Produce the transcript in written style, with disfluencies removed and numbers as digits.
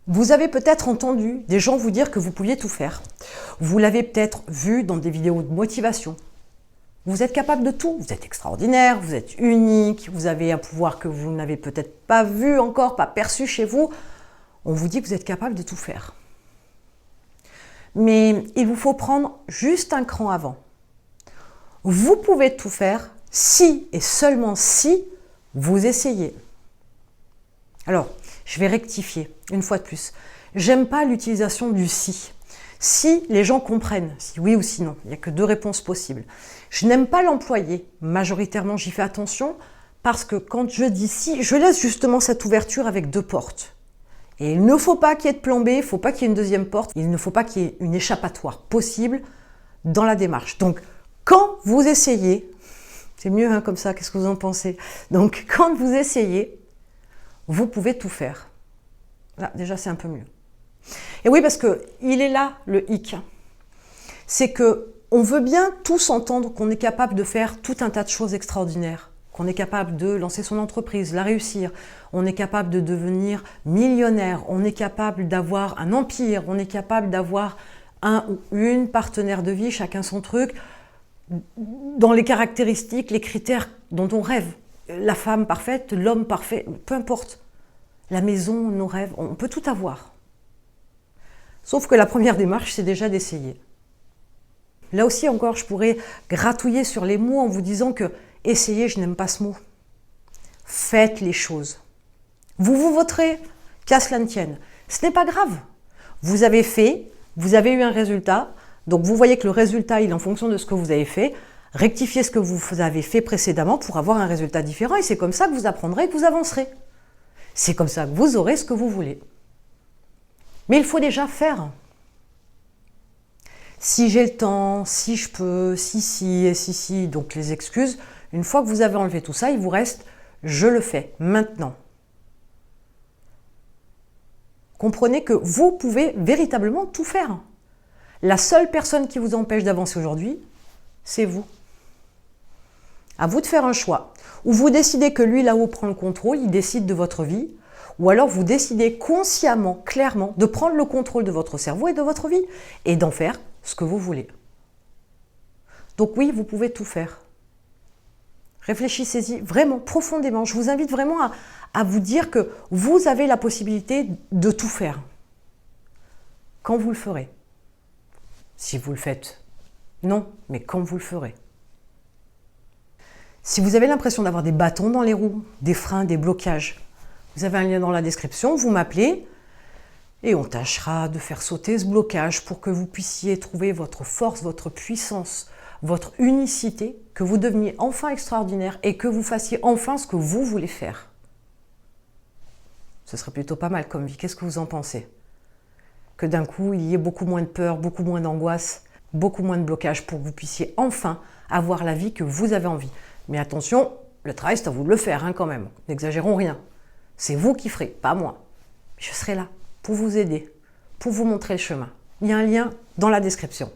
Vous avez peut-être entendu des gens vous dire que vous pouviez tout faire. Vous l'avez peut-être vu dans des vidéos de motivation. Vous êtes capable de tout, vous êtes extraordinaire, vous êtes unique, vous avez un pouvoir que vous n'avez peut-être pas vu encore, pas perçu chez vous. On vous dit que vous êtes capable de tout faire. Mais il vous faut prendre juste un cran avant. Vous pouvez tout faire si et seulement si vous essayez. Alors, je vais rectifier une fois de plus. J'aime pas l'utilisation du si. Si les gens comprennent, si oui ou si non, il n'y a que deux réponses possibles. Je n'aime pas l'employer. Majoritairement, j'y fais attention parce que quand je dis si, je laisse justement cette ouverture avec deux portes. Et il ne faut pas qu'il y ait de plan B, il ne faut pas qu'il y ait une deuxième porte, il ne faut pas qu'il y ait une échappatoire possible dans la démarche. Donc, quand vous essayez, c'est mieux hein, comme ça, qu'est-ce que vous en pensez? Donc, quand vous essayez, vous pouvez tout faire. Là, déjà, c'est un peu mieux. Et oui, parce qu'il est là, le hic. C'est qu'on veut bien tous entendre qu'on est capable de faire tout un tas de choses extraordinaires, qu'on est capable de lancer son entreprise, la réussir, on est capable de devenir millionnaire, on est capable d'avoir un empire, on est capable d'avoir un ou une partenaire de vie, chacun son truc, dans les caractéristiques, les critères dont on rêve. La femme parfaite, l'homme parfait, peu importe. La maison, nos rêves, on peut tout avoir. Sauf que la première démarche, c'est déjà d'essayer. Là aussi encore, je pourrais gratouiller sur les mots en vous disant que essayer, je n'aime pas ce mot. Faites les choses. Vous vous voterez, qu'à cela ne tienne. Ce n'est pas grave. Vous avez fait, vous avez eu un résultat, donc vous voyez que le résultat, il est en fonction de ce que vous avez fait. Rectifiez ce que vous avez fait précédemment pour avoir un résultat différent et c'est comme ça que vous apprendrez et que vous avancerez. C'est comme ça que vous aurez ce que vous voulez. Mais il faut déjà faire. Si j'ai le temps, si je peux, si, et si, donc les excuses, une fois que vous avez enlevé tout ça, il vous reste « je le fais maintenant ». Comprenez que vous pouvez véritablement tout faire. La seule personne qui vous empêche d'avancer aujourd'hui, c'est vous. À vous de faire un choix. Ou vous décidez que lui, là-haut, prend le contrôle, il décide de votre vie, ou alors vous décidez consciemment, clairement, de prendre le contrôle de votre cerveau et de votre vie, et d'en faire ce que vous voulez. Donc oui, vous pouvez tout faire. Réfléchissez-y vraiment profondément. Je vous invite vraiment à vous dire que vous avez la possibilité de tout faire. Quand vous le ferez. Si vous le faites, non, mais quand vous le ferez. Si vous avez l'impression d'avoir des bâtons dans les roues, des freins, des blocages, vous avez un lien dans la description, vous m'appelez et on tâchera de faire sauter ce blocage pour que vous puissiez trouver votre force, votre puissance, votre unicité, que vous deveniez enfin extraordinaire et que vous fassiez enfin ce que vous voulez faire. Ce serait plutôt pas mal comme vie, qu'est-ce que vous en pensez? Que d'un coup, il y ait beaucoup moins de peur, beaucoup moins d'angoisse, beaucoup moins de blocage pour que vous puissiez enfin avoir la vie que vous avez envie. Mais attention, le travail, c'est à vous de le faire hein, quand même. N'exagérons rien. C'est vous qui ferez, pas moi. Je serai là pour vous aider, pour vous montrer le chemin. Il y a un lien dans la description.